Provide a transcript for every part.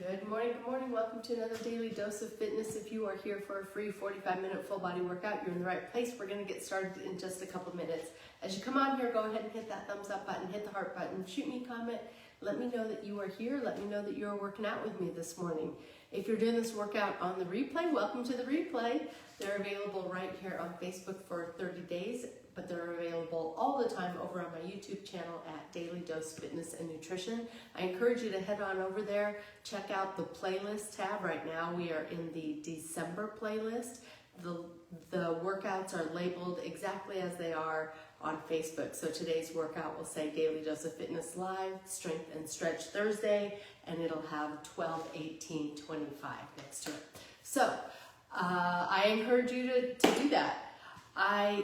Good morning. Welcome to another Daily Dose of Fitness. If you are here for a free 45-minute full body workout, you're in the right place. We're going to get started in just a couple minutes. As you come on here, go ahead and hit that thumbs up button, hit the heart button, shoot me a comment. Let me know that you are here. Let me know that you're working out with me this morning. If you're doing this workout on the replay, welcome to the replay. They're available right here on Facebook for 30 days, but they're available all the time over on my YouTube channel at Daily Dose Fitness and Nutrition. I encourage you to head on over there, check out the playlist tab. Right now we are in the December playlist. The workouts are labeled exactly as they are on Facebook. So today's workout will say Daily Dose of Fitness Live, Strength and Stretch Thursday, and it'll have 12, 18, 25 next to it. So I encourage you to do that. I'm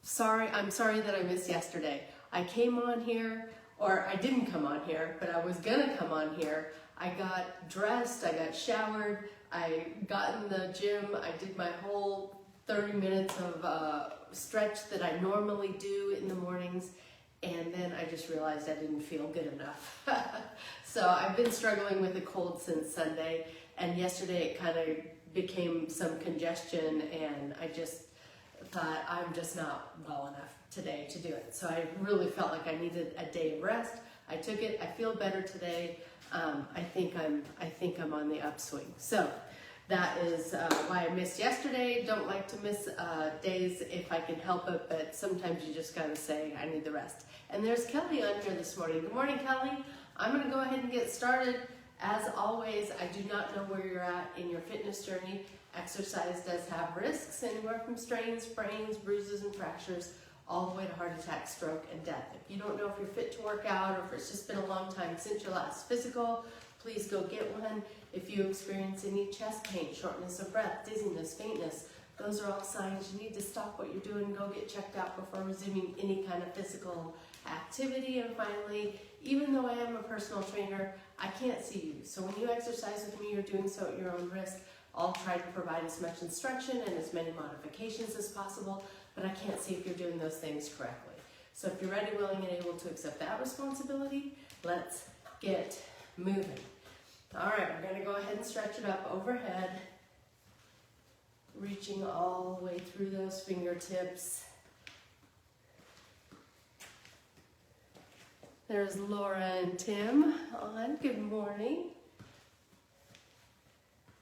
sorry that I missed yesterday. I came on here, or I didn't come on here, but I was gonna come on here. I got dressed, I got showered, I got in the gym, I did my whole 30 minutes of stretch that I normally do in the mornings, and then I just realized I didn't feel good enough. So I've been struggling with a cold since Sunday, and yesterday it kind of became some congestion, and I just thought I'm just not well enough today to do it. So I really felt like I needed a day of rest. I took it. I feel better today. I think I'm on the upswing. So that is why I missed yesterday. Don't like to miss days if I can help it, but sometimes you just gotta say I need the rest. And there's Kelly on here this morning. Good morning, Kelly. I'm gonna go ahead and get started. As always, I do not know where you're at in your fitness journey. Exercise does have risks, anywhere from strains, sprains, bruises, and fractures, all the way to heart attack, stroke, and death. If you don't know if you're fit to work out, or if it's just been a long time since your last physical, please go get one. If you experience any chest pain, shortness of breath, dizziness, faintness, those are all signs you need to stop what you're doing and go get checked out before resuming any kind of physical activity. And finally, even though I am a personal trainer, I can't see you. So when you exercise with me, you're doing so at your own risk. I'll try to provide as much instruction and as many modifications as possible, but I can't see if you're doing those things correctly. So if you're ready, willing, and able to accept that responsibility, let's get moving. All right, we're gonna go ahead and stretch it up overhead, reaching all the way through those fingertips. There's Laura and Tim on. Good morning.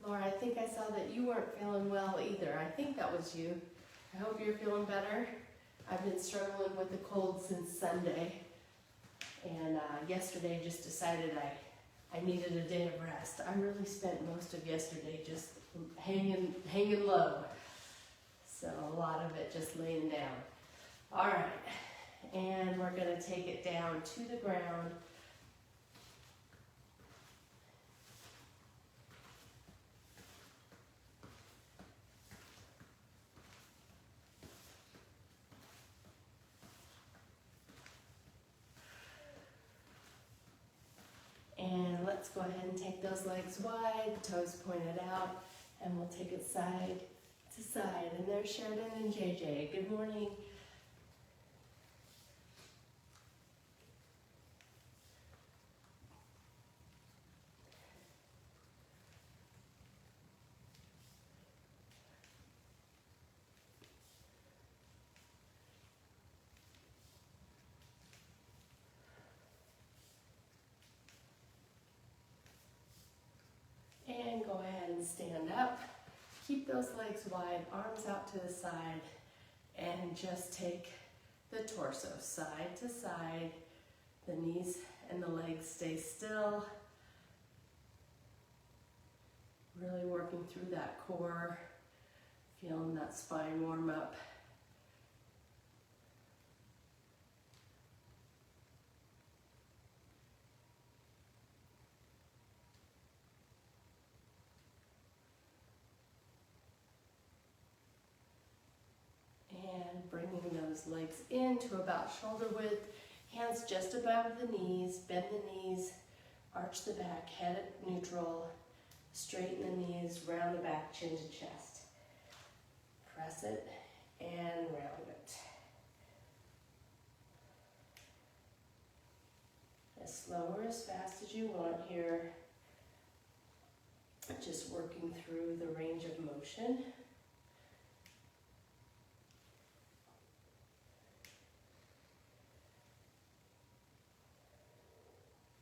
Laura, I think I saw that you weren't feeling well either. I think that was you. I hope you're feeling better. I've been struggling with the cold since Sunday, and yesterday just decided I needed a day of rest. I really spent most of yesterday just hanging low. So a lot of it just laying down. All right, and we're gonna take it down to the ground. And let's go ahead and take those legs wide, toes pointed out, and we'll take it side to side. And there's Sheridan and JJ. Good morning. And go ahead and stand up. Keep those legs wide, arms out to the side, and just take the torso side to side. The knees and the legs stay still. Really working through that core, feeling that spine warm up. Bringing those legs into about shoulder width, hands just above the knees, bend the knees, arch the back, head at neutral, straighten the knees, round the back, chin to chest. Press it and round it. As slow or as fast as you want here. working through the range of motion.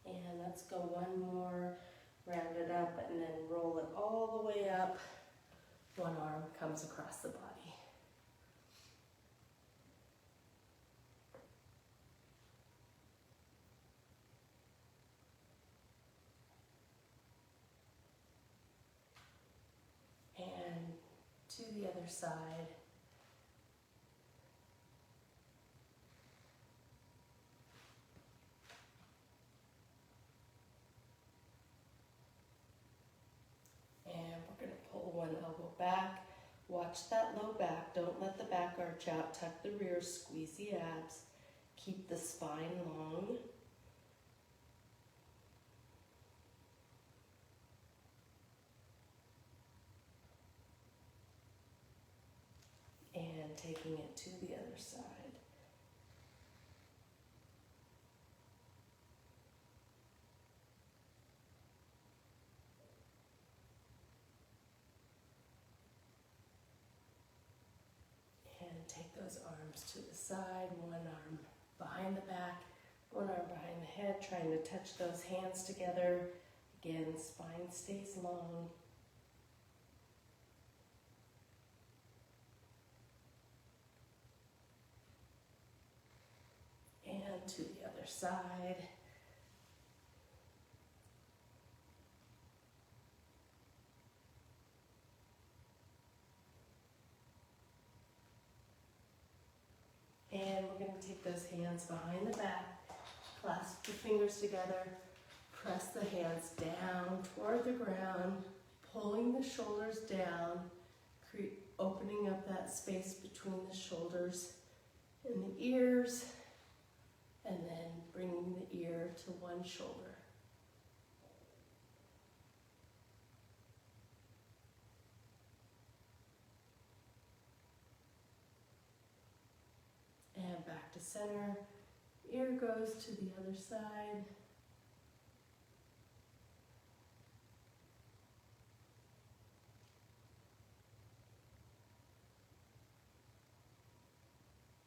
And let's go one more, round it up, and then roll it all the way up. One arm comes across the body. And to the other side. And we're going to pull one elbow back. Watch that low back. Don't let the back arch out. Tuck the rear, squeeze the abs. Keep the spine long. And taking it to the other side. And take those arms to the side, one arm behind the back, one arm behind the head, trying to touch those hands together. Again, spine stays long. And to the other side. And we're going to take those hands behind the back, clasp the fingers together, press the hands down toward the ground, pulling the shoulders down, opening up that space between the shoulders and the ears, and then bringing the ear to one shoulder. And back to center. Ear goes to the other side.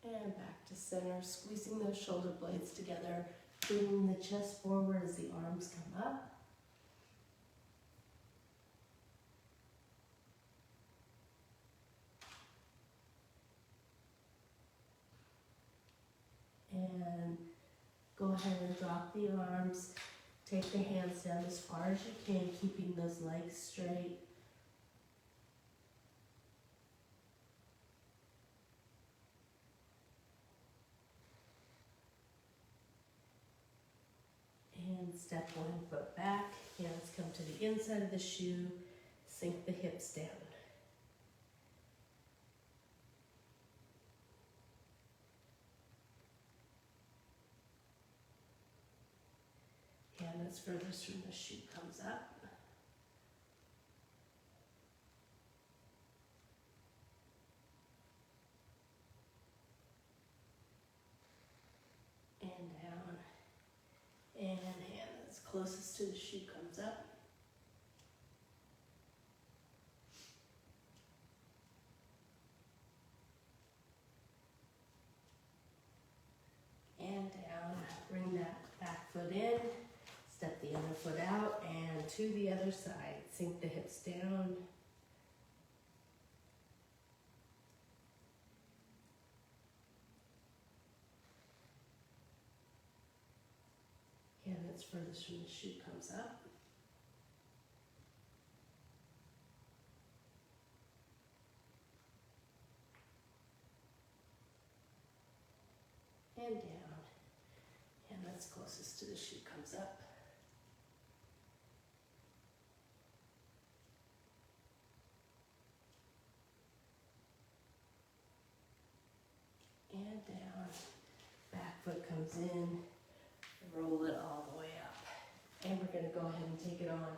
And back to center, squeezing those shoulder blades together, bringing the chest forward as the arms come up. And go ahead and drop the arms. Take the hands down as far as you can, keeping those legs straight. And step one foot back. Hands come to the inside of the shoe. Sink the hips down. Hand that's furthest from the shoe comes up. And down. And hand that's closest to the shoe comes up. And down. Bring that back foot in. Step the other foot out and to the other side. Sink the hips down. Hand that's furthest from the shoe comes up. And down. Hand that's closest to the shoe comes up. And down. Back foot comes in. Roll it all the way up. And we're going to go ahead and take it on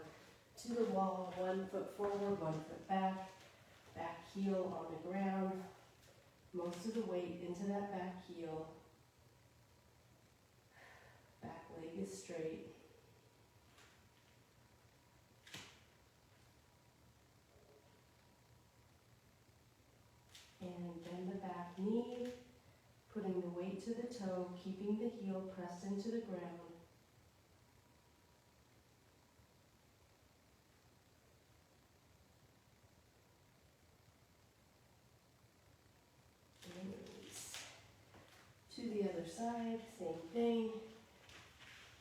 to the wall. 1 foot forward, 1 foot back. Back heel on the ground. Most of the weight into that back heel. Back leg is straight. knee, putting the weight to the toe, keeping the heel pressed into the ground. And release. To the other side, same thing.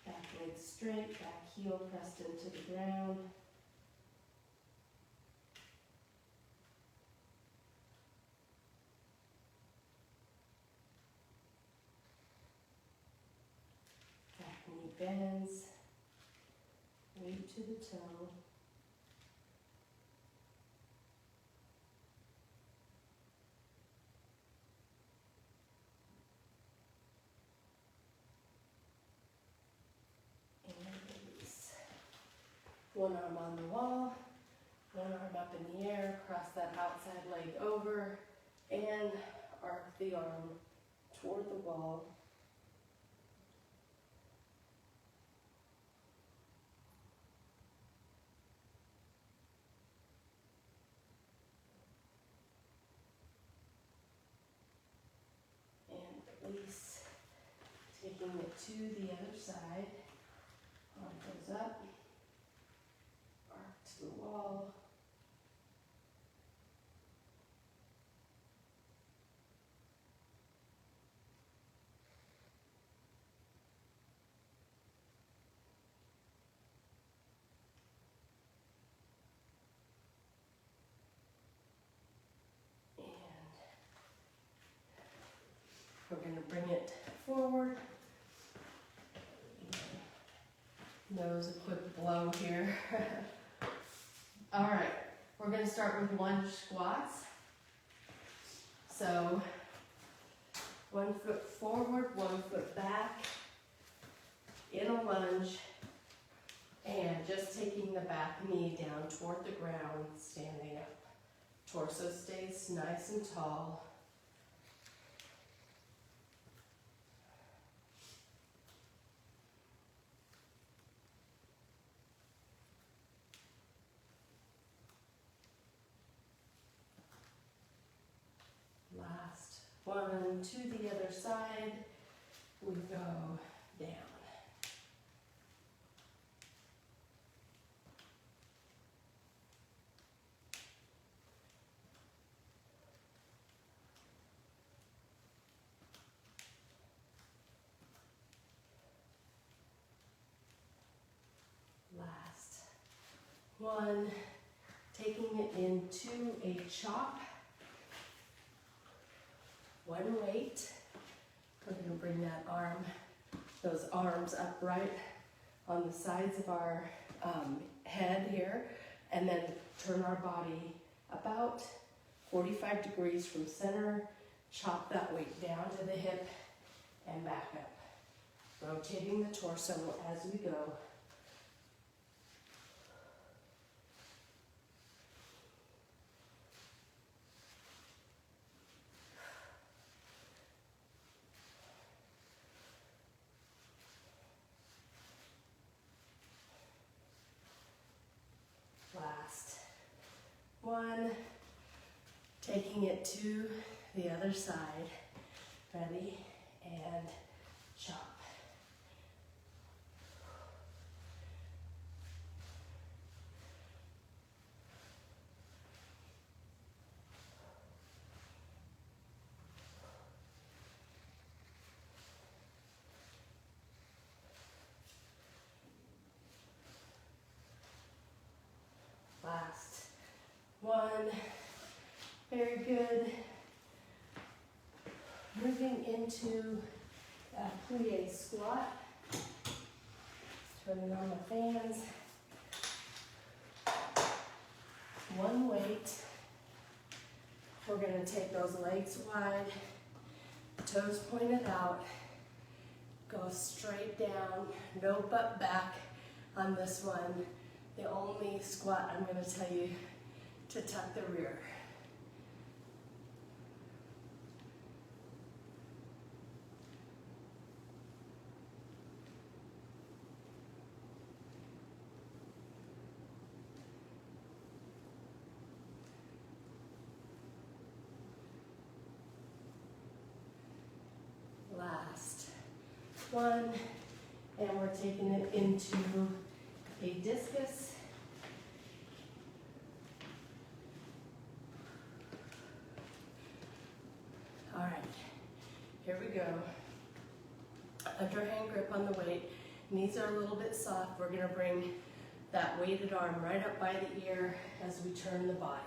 Back leg straight, back heel pressed into the ground. Back knee bends, weight to the toe. And release. One arm on the wall, one arm up in the air, cross that outside leg over, and arc the arm toward the wall. And release, taking it to the other side. Arm goes up, arc to the wall. We're going to bring it forward. Nose a quick blow here. All right, we're going to start with lunge squats. So 1 foot forward, 1 foot back in a lunge, and just taking the back knee down toward the ground, standing up. Torso stays nice and tall. Last one, to the other side, we go down. Last one, taking it into a chop. One weight. We're going to bring that arm, those arms upright on the sides of our head here, and then turn our body about 45 degrees from center. Chop that weight down to the hip and back up. Rotating the torso as we go. Last one, taking it to the other side. Ready, and chop. Last one, very good. Moving into a plie squat. Turning on the fans. One weight. We're going to take those legs wide, toes pointed out, go straight down, no butt back on this one. The only squat I'm going to tell you to tuck the rear. one, and we're taking it into a discus. All right, here we go. Underhand grip on the weight. Knees are a little bit soft. We're gonna bring that weighted arm right up by the ear as we turn the body.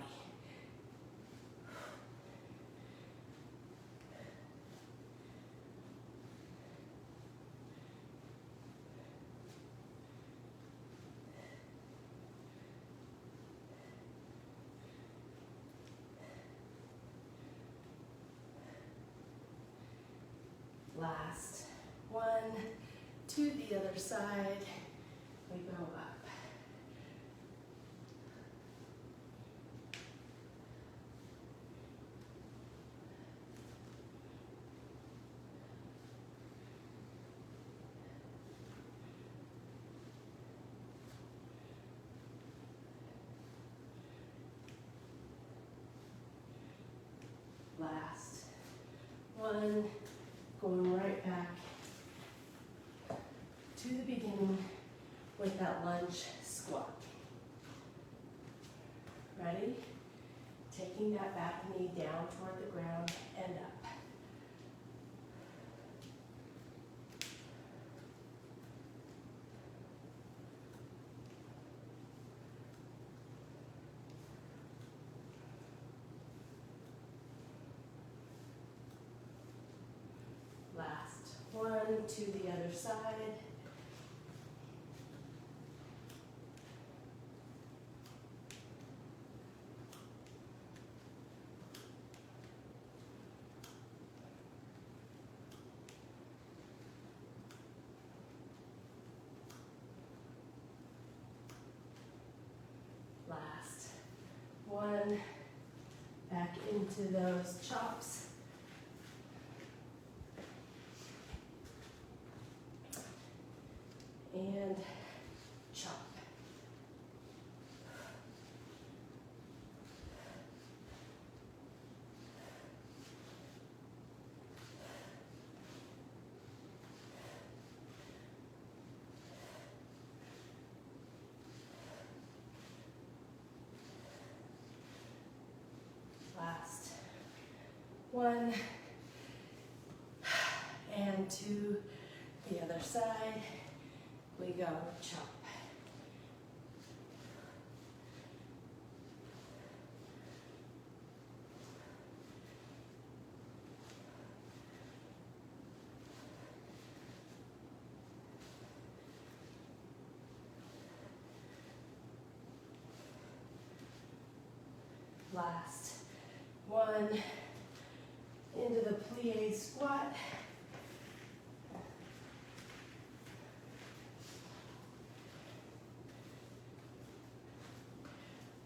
Last one, to the other side, we go up. Last one, going right back to the beginning with that lunge squat. Ready? Taking that back knee down toward the ground and up. Last one, to the other side. Last one, back into those chops. And chop. Last one, and to the other side. We go chop. Last one, into the plie squat.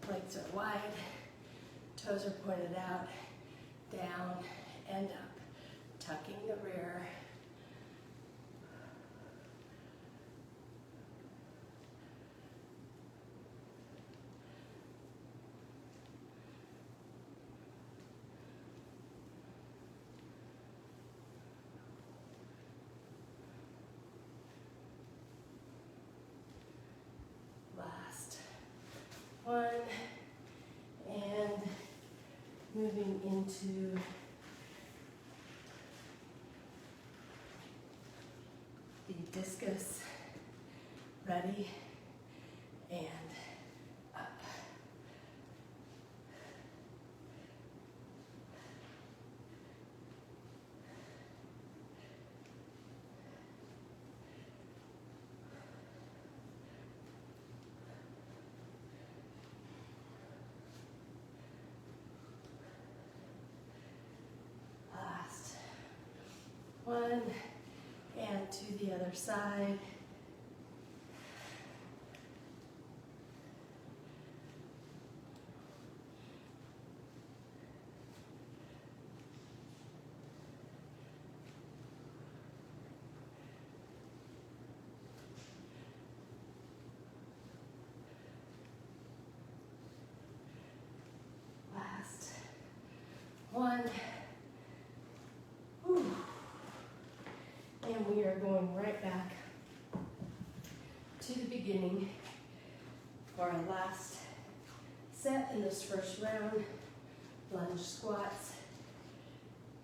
Legs are wide, toes are pointed out, down and up, tucking the rear. Last one, and moving into the discus. Ready, and up. Last one, and to the other side. Last one. Whew. And we are are going right back to the beginning for our last set in this first round, lunge squats.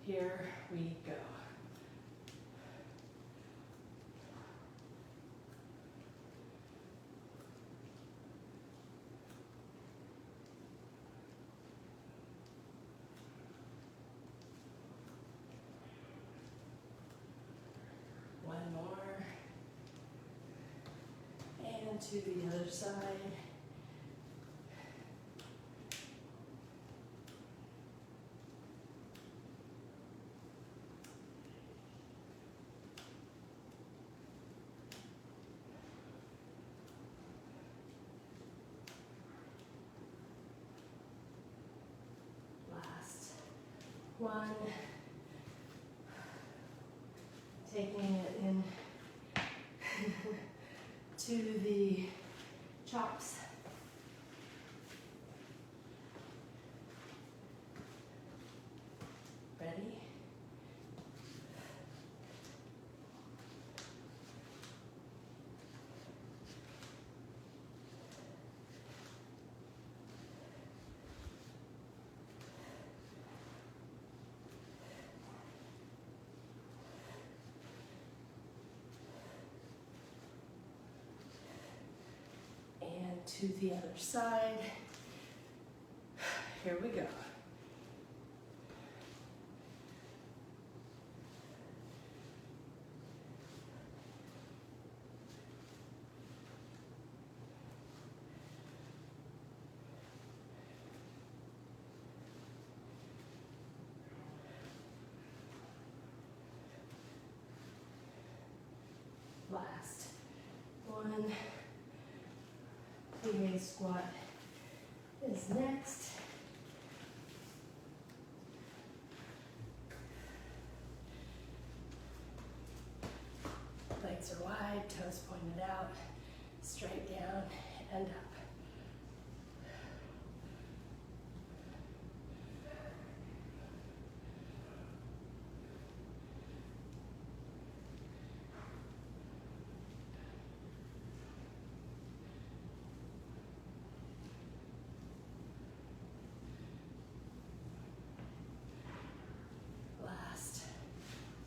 Here we go. One more. And to the other side. One, taking it in to the chops. Ready? To the other side. Here we go. Last one. PA squat is next. Legs are wide, toes pointed out, straight down and up.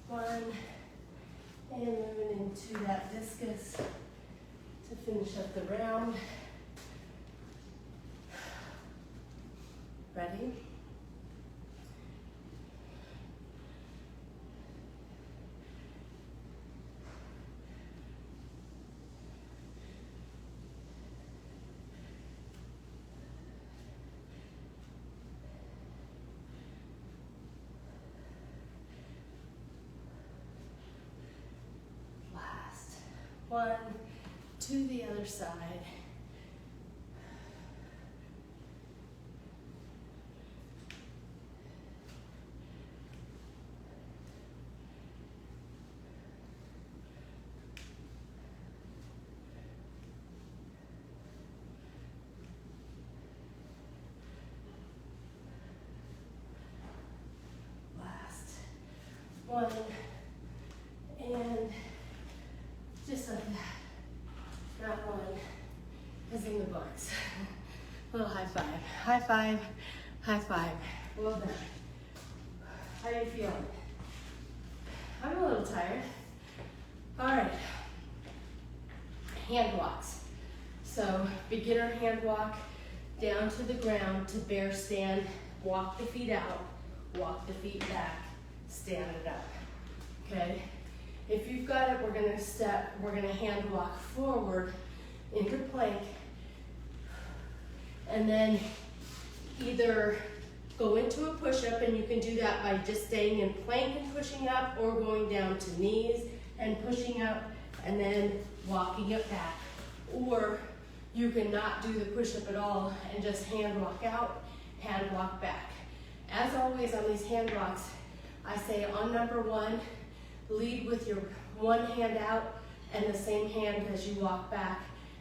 One, and moving into that discus to finish up the round. Ready? One, to the other side. Last one, and just like that. That one is in the books. A little high five. High five. High five. Well done. How are you feeling? I'm a little tired. All right. Hand walks. So beginner hand walk down to the ground to bear stand. Walk the feet out. Walk the feet back. Stand it up. Okay? If you've got it, we're gonna hand walk forward into plank, and then either go into a push-up, and you can do that by just staying in plank and pushing up, or going down to knees and pushing up, and then walking it back. Or you can not do the push-up at all and just hand walk out, hand walk back. As always on these hand walks, I say on number one, lead with your one hand out and the same hand as you walk back.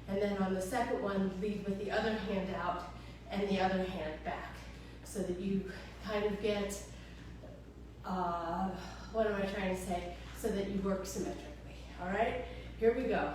And then on the second one, lead with the other hand out and the other hand back. So that you kind of get, what am I trying to say? So that you work symmetrically. All right, here we go.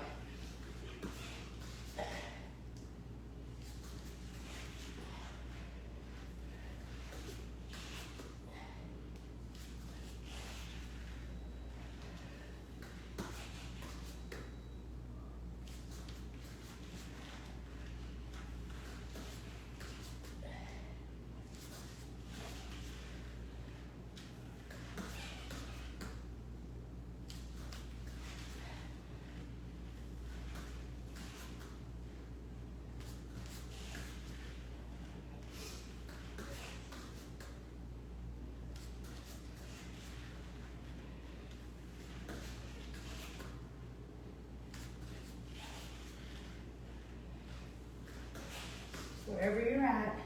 Wherever you're at,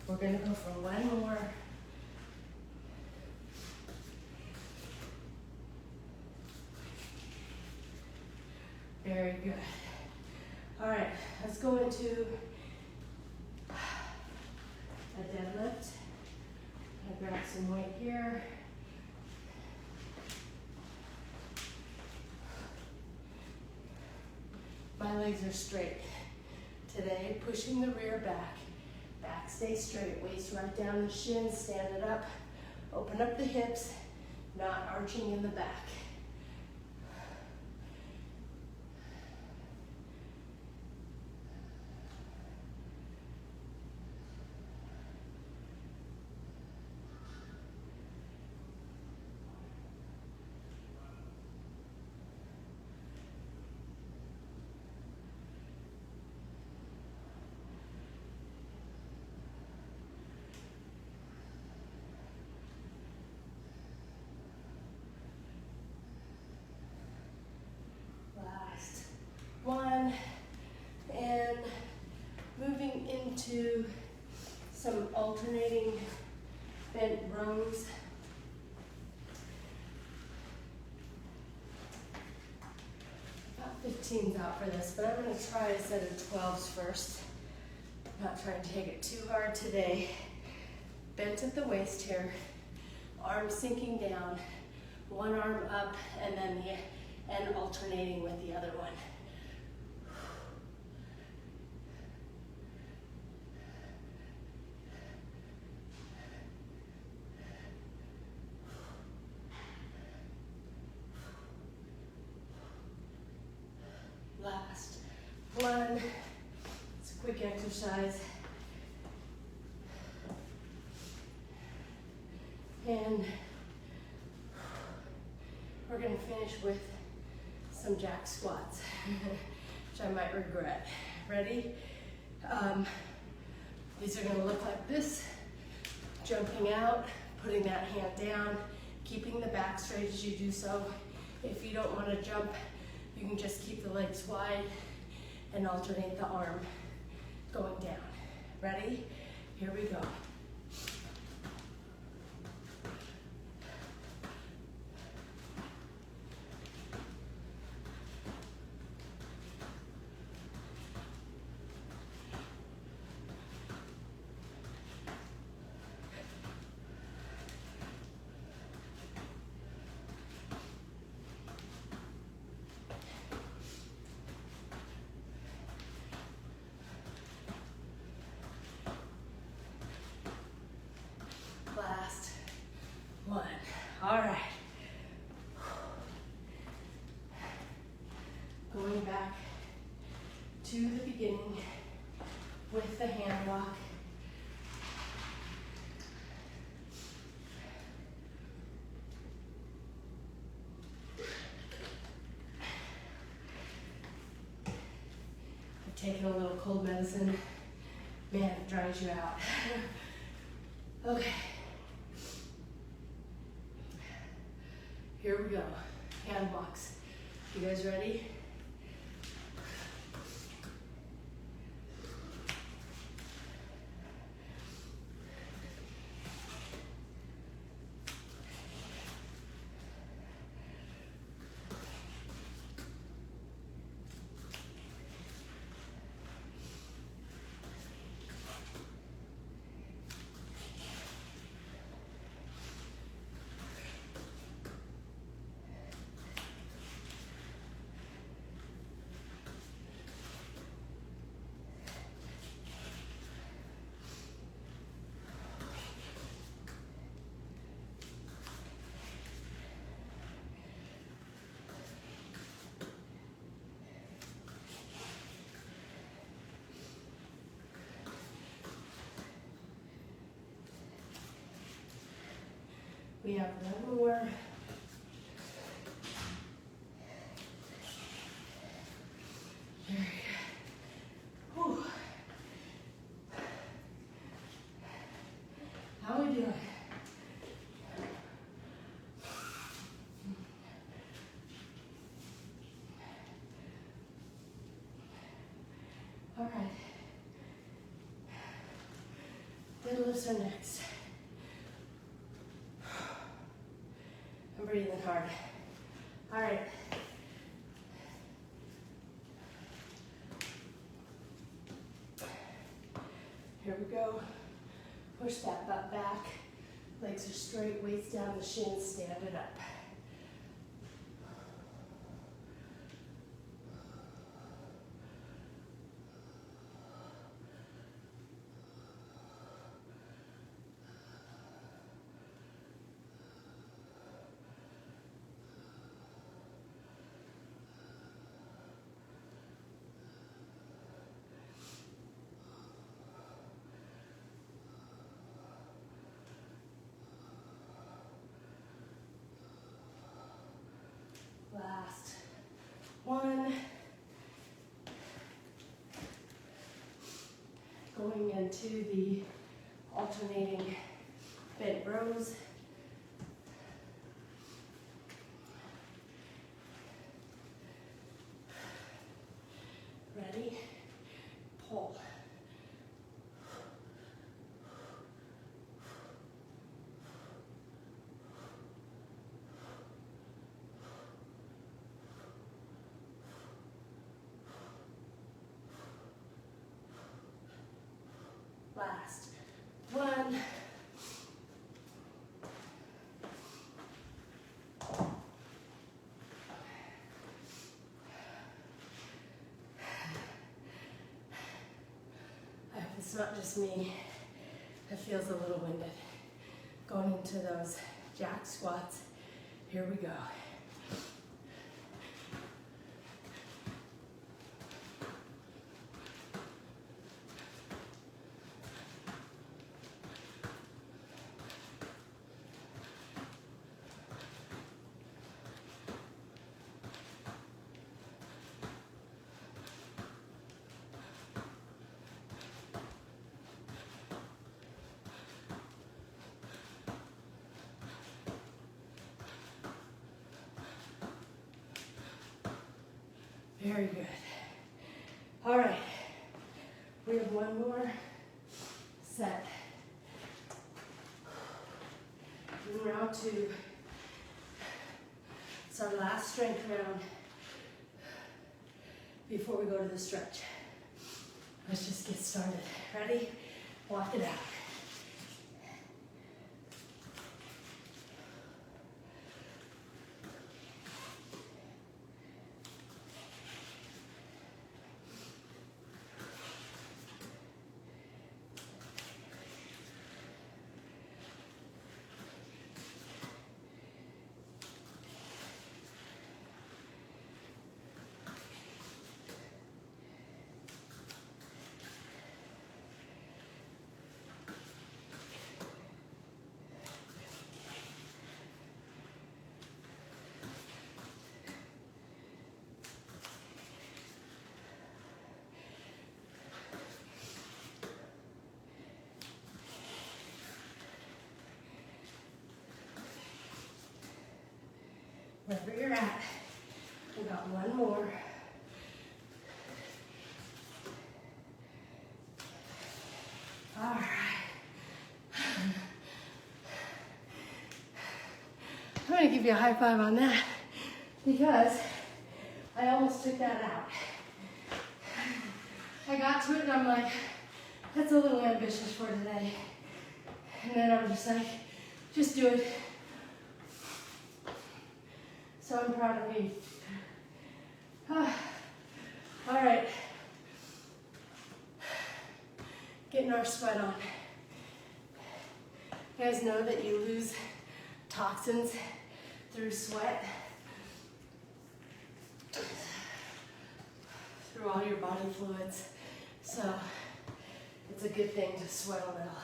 we're gonna go for one more. Very good. All right, let's go into a deadlift. I'll grab some weight here. My legs are straight. Today, pushing the rear back. Back stays straight, waist right down the shins, stand it up. Open up the hips, not arching in the back. One, and moving into some alternating bent rungs. About 15's out for this, but I'm going to try a set of 12s first. Not trying to take it too hard today. Bent at the waist here, arms sinking down, one arm up, and then alternating with the other one. Last one. It's a quick exercise. And we're going to finish with some jack squats, which I might regret. Ready? These are going to look like this. Jumping out, putting that hand down, keeping the back straight as you do so. If you don't want to jump, you can just keep the legs wide and alternate the arm going down. Ready? Here we go. Last one. All right. Going back to the beginning with the hand walk. I've taken a little cold medicine. Man, it dries you out. Okay. Here we go. Hand walks. You guys ready? We have one more. Very good. Whew. How we doing? All right. Deadlifts are next. I'm breathing hard. All right. Here we go. Push that butt back. Legs are straight, weights down the shins, stand it up. Last one. Going into the alternating bent rows. Ready? Pull. Last one. I hope it's not just me that feels a little winded. Going into those jack squats. Here we go. Very good. All right, we have one more set. In round two, it's our last strength round before we go to the stretch. Let's just get started. Ready? Walk it out. Wherever you're at, we got one more. All right. I'm gonna give you a high five on that because I almost took that out. I got to it and I'm like, that's a little ambitious for today. And then I'm just like, just do it. So I'm proud of me. All right. Getting our sweat on. You guys know that you lose toxins through sweat, through all your body fluids. So it's a good thing to sweat a little,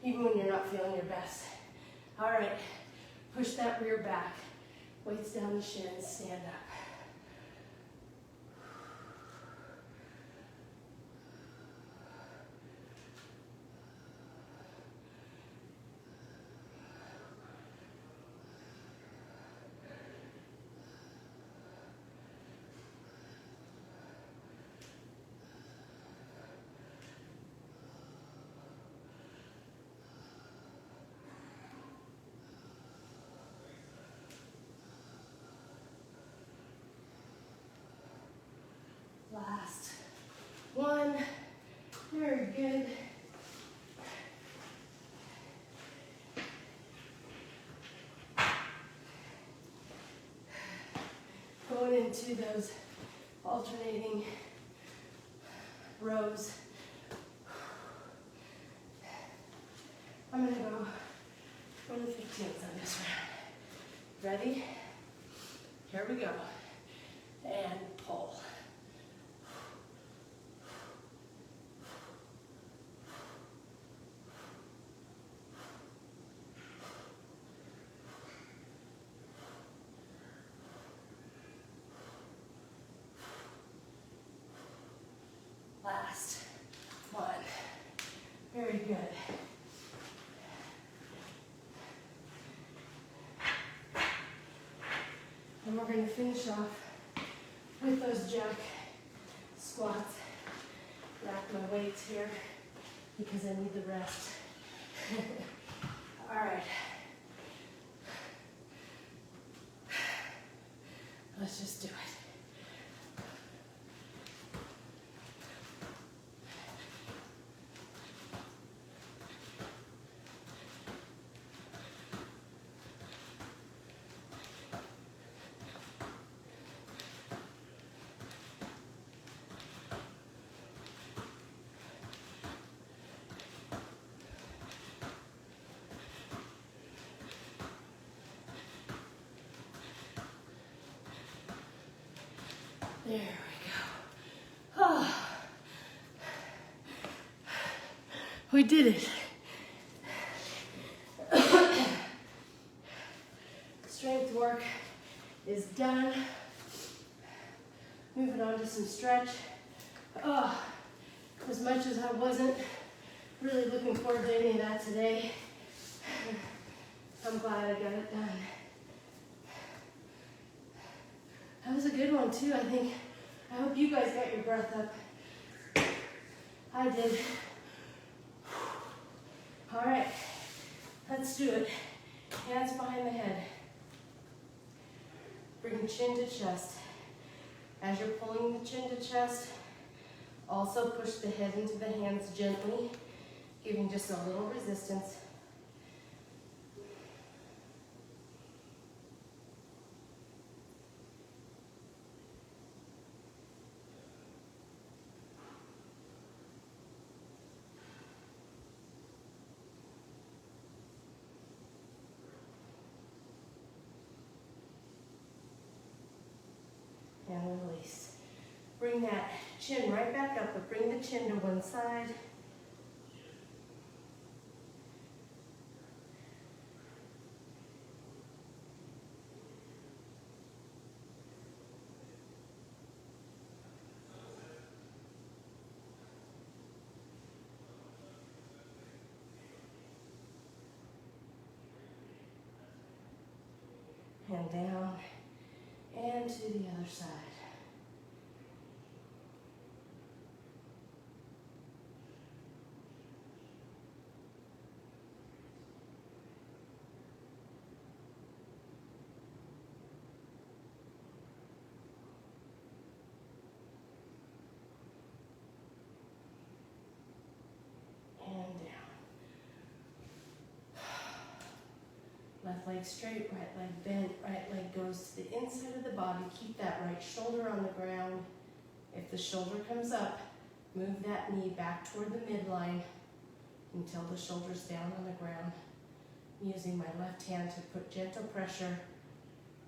even when you're not feeling your best. All right, Push that rear back. Weights down the shins, stand up. Last one. Very good. Going into those alternating rows. I'm going to go 1/15 on this round. Ready? Here we go. And pull. Last one. Very good. And we're going to finish off with those jack squats. Rack my weights here because I need the rest. All right. Let's just do it. There we go. Oh. We did it. Strength work is done. Moving on to some stretch. Oh, as much as I wasn't really looking forward to any of that today, I'm glad I got it done. That was a good one too, I think. I hope you guys got your breath up. I did. All right, let's do it. Hands behind the head. Bring chin to chest. As you're pulling the chin to chest, also push the head into the hands gently, giving just a little resistance. And release. Bring that chin right back up, but bring the chin to one side. And down, and to the other side. Left leg straight, right leg bent, right leg goes to the inside of the body. Keep that right shoulder on the ground. If the shoulder comes up, move that knee back toward the midline until the shoulder's down on the ground. Using my left hand to put gentle pressure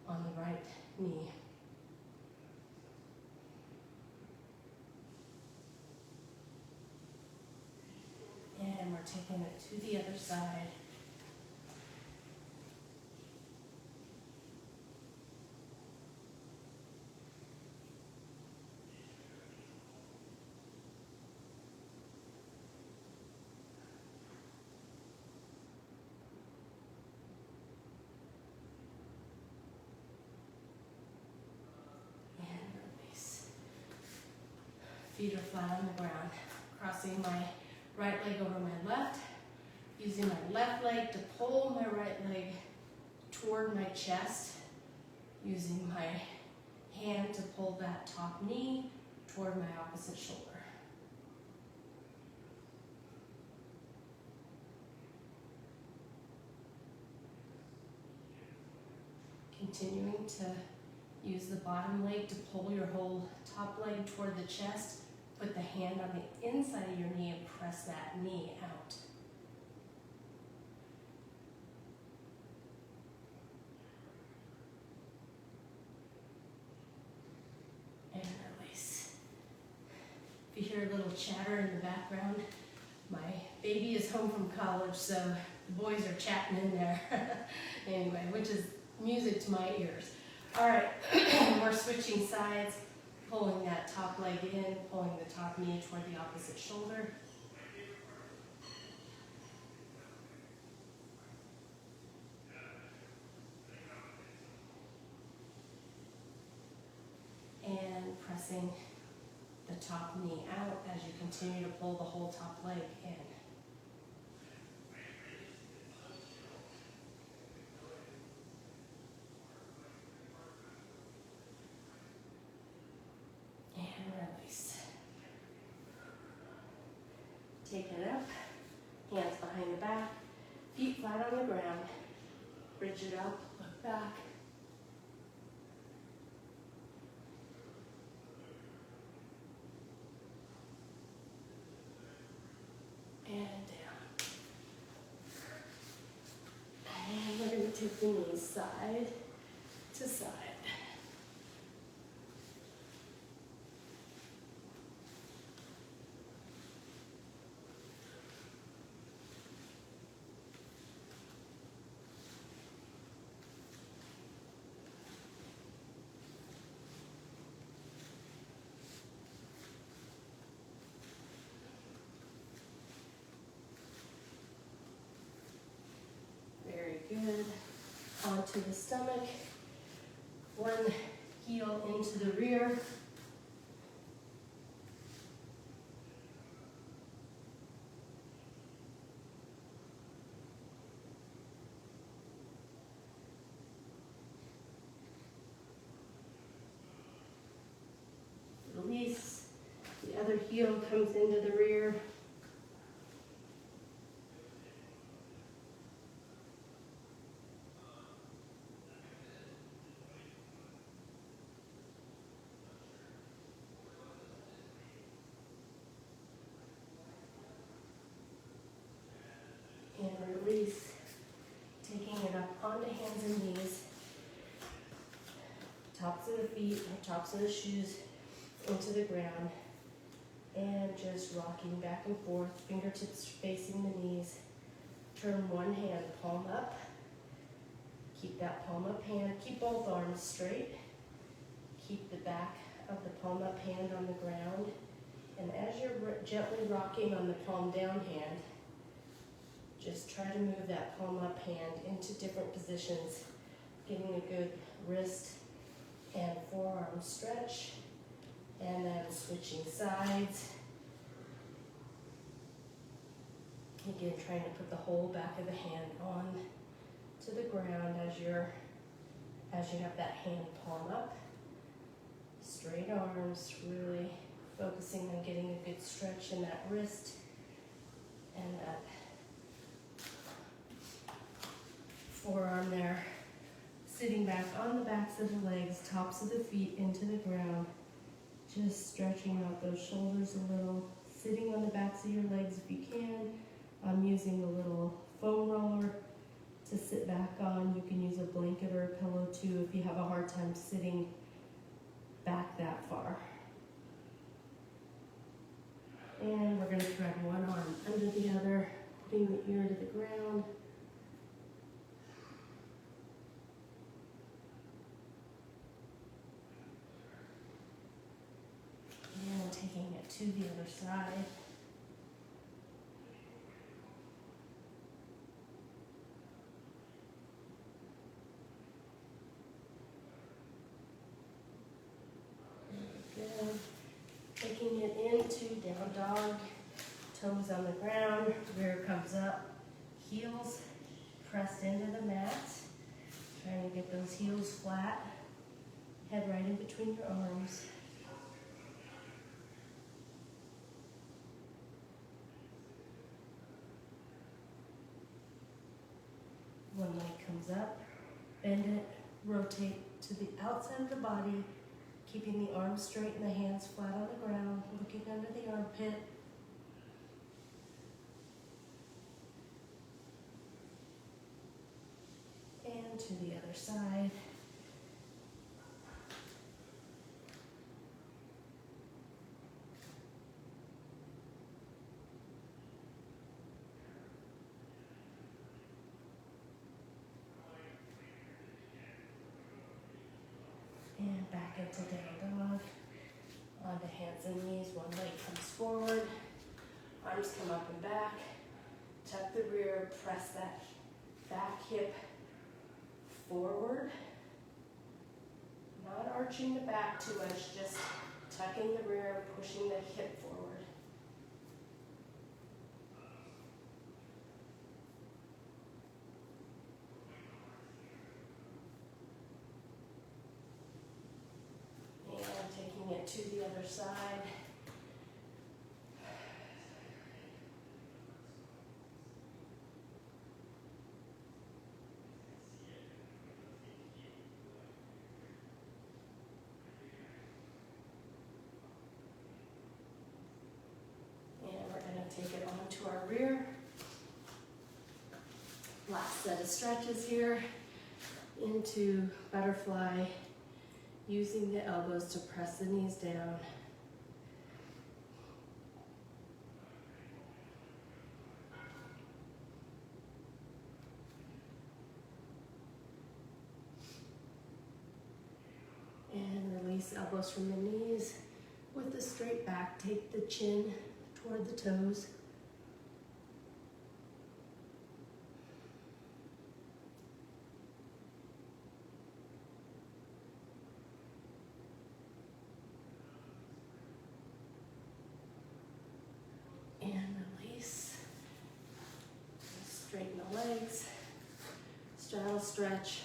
on the right knee. And we're taking it to the other side. feet are flat on the ground. Crossing my right leg over my left, using my left leg to pull my right leg toward my chest, using my hand to pull that top knee toward my opposite shoulder. Continuing to use the bottom leg to pull your whole top leg toward the chest. Put the hand on the inside of your knee and press that knee out. And release. If you hear a little chatter in the background, my baby is home from college, so the boys are chatting in there. Anyway, which is music to my ears. All right, we're switching sides, pulling that top leg in, pulling the top knee toward the opposite shoulder. And pressing the top knee out as you continue to pull the whole top leg in. Take it up, hands behind the back, feet flat on the ground, bridge it up, look back. And down. And we're going to take the knees side to side. Good. Onto the stomach. One heel into the rear. Release. The other heel comes into the rear. Release, taking it up onto hands and knees, tops of the feet, tops of the shoes into the ground, and just rocking back and forth, fingertips facing the knees. Turn one hand, palm up, keep that palm up hand, keep both arms straight, keep the back of the palm up hand on the ground, and as you're gently rocking on the palm down hand, just try to move that palm up hand into different positions, getting a good wrist and forearm stretch, and then switching sides. Again, trying to put the whole back of the hand on to the ground as you have that hand palm up. Straight arms, really focusing on getting a good stretch in that wrist and that forearm there, sitting back on the backs of the legs, tops of the feet into the ground, just stretching out those shoulders a little, sitting on the backs of your legs if you can. I'm using a little foam roller to sit back on. You can use a blanket or a pillow too if you have a hard time sitting back that far. And we're going to thread one arm under the other, putting the ear to the ground. And taking it to the other side. Good. Taking it in into down dog, toes on the ground, rear comes up, heels pressed into the mat. Trying to get those heels flat, head right in between your arms. One leg comes up, bend it, rotate to the outside of the body, keeping the arms straight and the hands flat on the ground, looking under the armpit. And to the other side. And back into down dog. Onto hands and knees, one leg comes forward, arms come up and back, tuck the rear, press that back hip forward, not arching the back too much, just tucking the rear, pushing the hip forward. And taking it to the other side. Take it onto our rear. Last set of stretches here into butterfly, using the elbows to press the knees down. And release elbows from the knees with the straight back. Take the chin toward the toes. And release. Straighten the legs. Straddle stretch.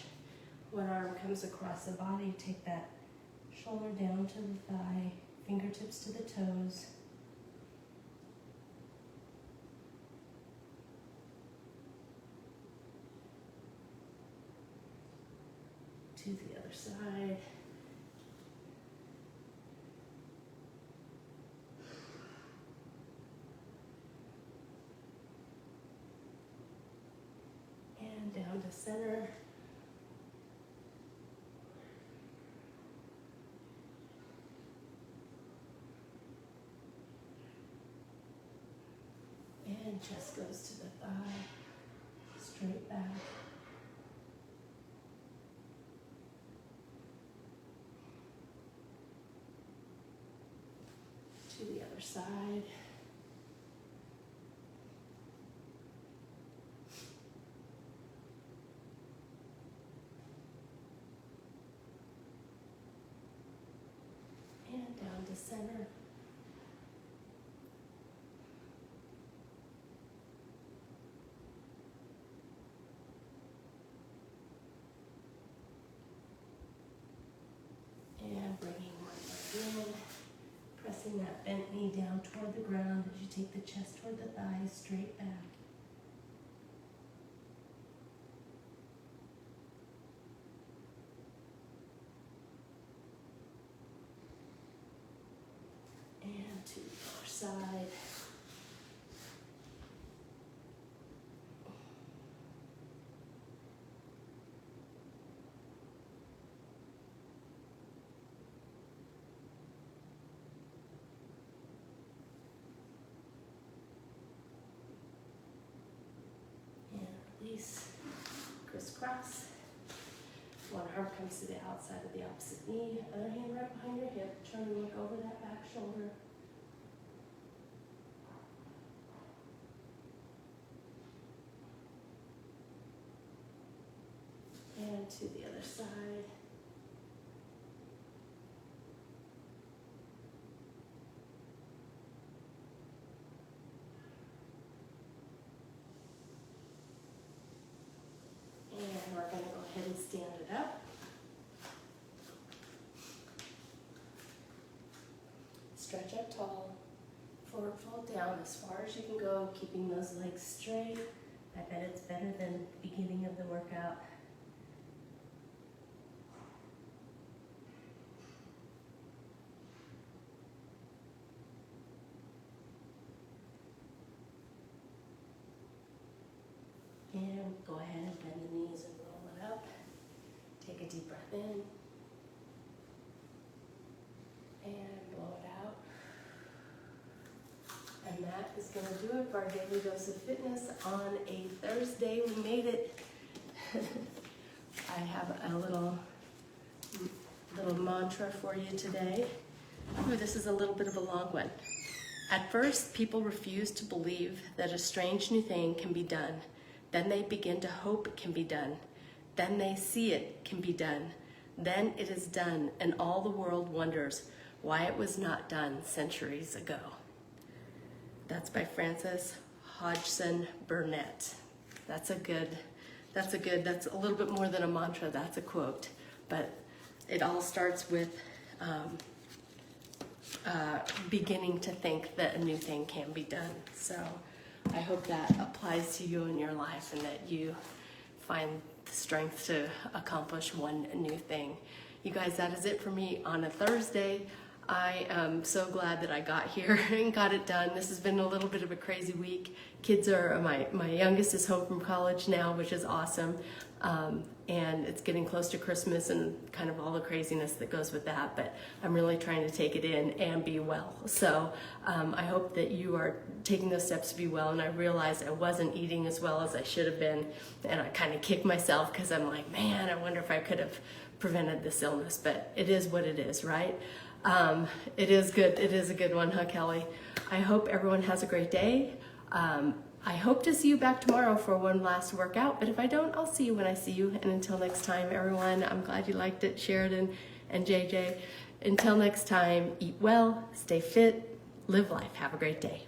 One arm comes across the body. Take that shoulder down to the thigh, fingertips to the toes. To the other side. And down to center. And chest goes to the thigh, straight back. To the other side. And down to center. And bringing one leg in. Pressing that bent knee down toward the ground as you take the chest toward the thighs, straight back. And to the other side. Release, crisscross. One arm comes to the outside of the opposite knee, other hand right behind your hip. Try to look over that back shoulder. And to the other side. Stretch up tall, forward fold down as far as you can go, keeping those legs straight. I bet it's better than the beginning of the workout. And go ahead and bend the knees and roll it up. Take a deep breath in. And blow it out. And that is going to do it for our daily dose of fitness on a Thursday. We made it. I have a little mantra for you today. Ooh, this is a little bit of a long one. At first, people refuse to believe that a strange new thing can be done. Then they begin to hope it can be done. Then they see it can be done. Then it is done, and all the world wonders why it was not done centuries ago. That's by Frances Hodgson Burnett. That's a little bit more than a mantra, that's a quote. But it all starts with beginning to think that a new thing can be done. So I hope that applies to you in your life and that you find the strength to accomplish one new thing. You guys, that is it for me on a Thursday. I am so glad that I got here and got it done. This has been a little bit of a crazy week. Kids are, my youngest is home from college now, which is awesome. And it's getting close to Christmas and kind of all the craziness that goes with that, but I'm really trying to take it in and be well. So I hope that you are taking those steps to be well, and I realized I wasn't eating as well as I should have been, and I kind of kicked myself because I'm like, man, I wonder if I could have prevented this illness, but it is what it is, right? It is good. It is a good one, huh, Kelly? I hope everyone has a great day. I hope to see you back tomorrow for one last workout, but if I don't, I'll see you when I see you. And until next time, everyone, I'm glad you liked it, Sheridan and JJ. Until next time, eat well, stay fit, live life. Have a great day.